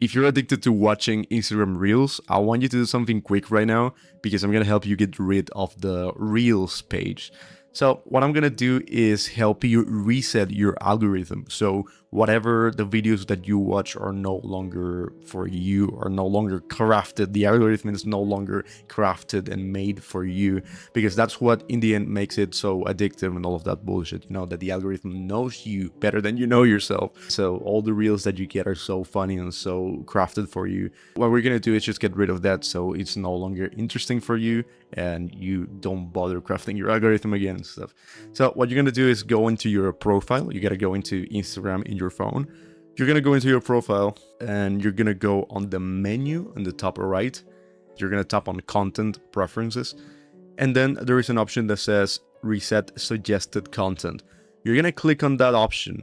if you're addicted to watching Instagram Reels, I want you to do something quick right now because I'm gonna help you get rid of the Reels page. So what I'm gonna do is help you reset your algorithm. So whatever the videos that you watch are no longer for you, are no longer crafted. The algorithm is no longer crafted and made for you, because that's what in the end makes it so addictive and all of that bullshit. You know, that the algorithm knows you better than you know yourself. So all the reels that you get are so funny and so crafted for you. What we're gonna do is just get rid of that, so it's no longer interesting for you and you don't bother crafting your algorithm again and stuff. So what you're gonna do is go into your profile. You gotta go into Instagram in your phone. You're gonna go into your profile and you're gonna go on the menu on the top right. You're gonna tap on content preferences, and then there is an option that says reset suggested content. You're gonna click on that option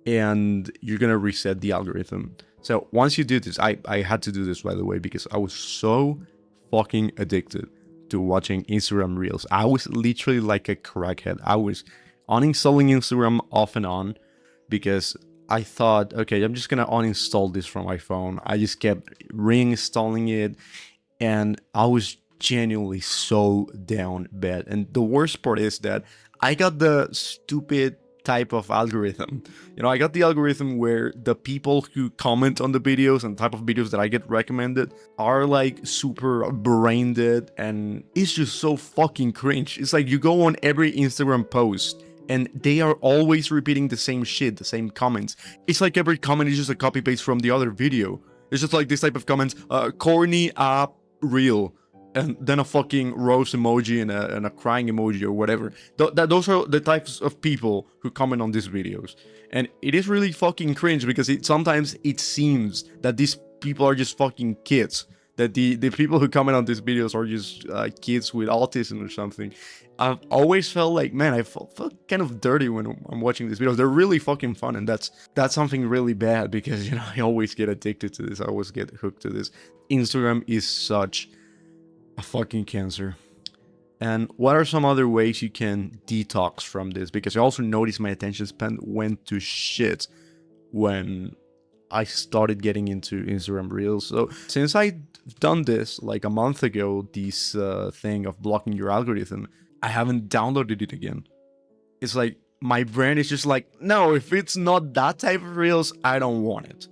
and you're gonna reset the algorithm. So once you do this, I had to do this, by the way, because I was so fucking addicted to watching Instagram Reels. I was literally like a crackhead. I was uninstalling Instagram off and on because I thought, okay, I'm just gonna uninstall this from my phone. I just kept reinstalling it, and I was genuinely so down bad. And the worst part is that I got the stupid type of algorithm. You know, I got the algorithm where the people who comment on the videos and type of videos that I get recommended are like super brain dead, and it's just so fucking cringe. It's like you go on every Instagram post and they are always repeating the same shit, the same comments. It's like every comment is just a copy paste from the other video. It's just like this type of comments, corny app real, and then a fucking rose emoji and a crying emoji or whatever. Those are the types of people who comment on these videos. And it is really fucking cringe because sometimes it seems that these people are just fucking kids. That the people who comment on these videos are just kids with autism or something. I've always felt like, man, I felt kind of dirty when I'm watching these videos. They're really fucking fun, and that's something really bad because, you know, I always get addicted to this. I always get hooked to this. Instagram is such a fucking cancer. And what are some other ways you can detox from this? Because I also noticed my attention span went to shit when I started getting into Instagram Reels. So since I've done this like a month ago, this thing of blocking your algorithm, I haven't downloaded it again. It's like my brain is just like, no, if it's not that type of Reels, I don't want it.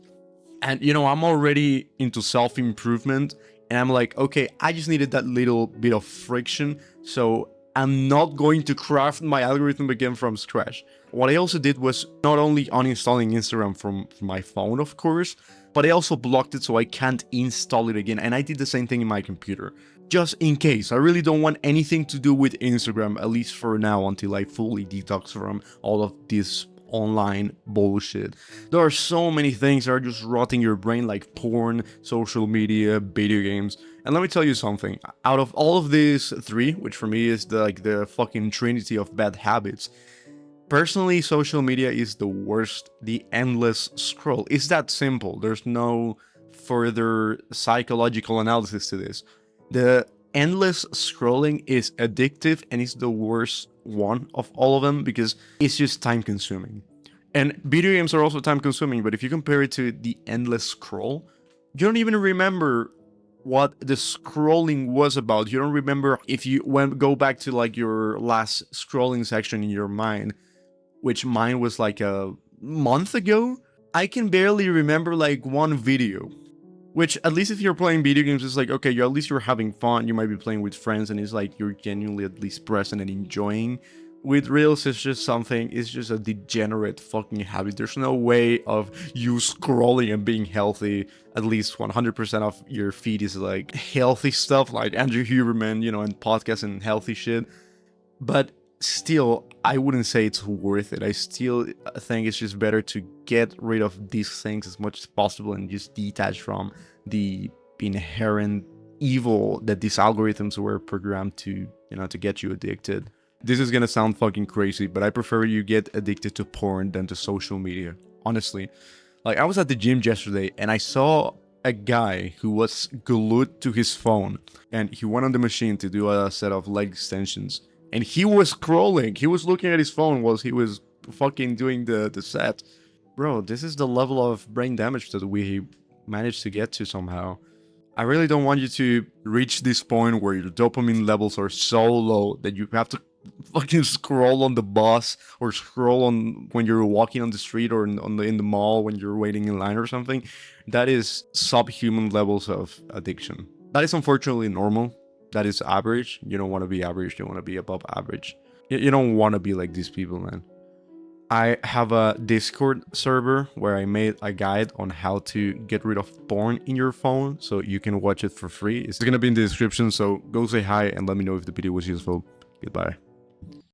And, you know, I'm already into self-improvement, and I'm like, okay, I just needed that little bit of friction, so I'm not going to craft my algorithm again from scratch. What I also did was not only uninstalling Instagram from my phone, of course, but I also blocked it so I can't install it again, and I did the same thing in my computer. Just in case. I really don't want anything to do with Instagram, at least for now, until I fully detox from all of this online bullshit. There are so many things that are just rotting your brain, like porn, social media, video games. And let me tell you something, out of all of these three, which for me is the fucking trinity of bad habits, personally, social media is the worst. The endless scroll. It's that simple. There's no further psychological analysis to this. The endless scrolling is addictive, and it's the worst one of all of them because it's just time consuming. And video games are also time consuming, but if you compare it to the endless scroll, you don't even remember what the scrolling was about. You don't remember if you go back to like your last scrolling section in your mind, which mine was like a month ago. I can barely remember like one video. Which, at least if you're playing video games, it's like, okay, at least you're having fun. You might be playing with friends, and it's like you're genuinely at least present and enjoying. With Reels, it's just something, it's just a degenerate fucking habit. There's no way of you scrolling and being healthy. At least 100% of your feed is like healthy stuff, like Andrew Huberman, you know, and podcasts and healthy shit. But still, I wouldn't say it's worth it. I still think it's just better to get rid of these things as much as possible and just detach from the inherent evil that these algorithms were programmed to, you know, to get you addicted. This is gonna sound fucking crazy, but I prefer you get addicted to porn than to social media. Honestly. Like, I was at the gym yesterday and I saw a guy who was glued to his phone, and he went on the machine to do a set of leg extensions. And he was scrolling. He was looking at his phone while he was fucking doing the set. Bro, this is the level of brain damage that we manage to get to somehow. I really don't want you to reach this point where your dopamine levels are so low that you have to fucking scroll on the bus or scroll on when you're walking on the street or in the mall when you're waiting in line or something. That is subhuman levels of addiction. That is unfortunately normal. That is average. You don't want to be average. You want to be above average. You don't want to be like these people, man. I have a Discord server where I made a guide on how to get rid of porn in your phone so you can watch it for free. It's gonna be in the description, so go say hi and let me know if the video was useful. Goodbye.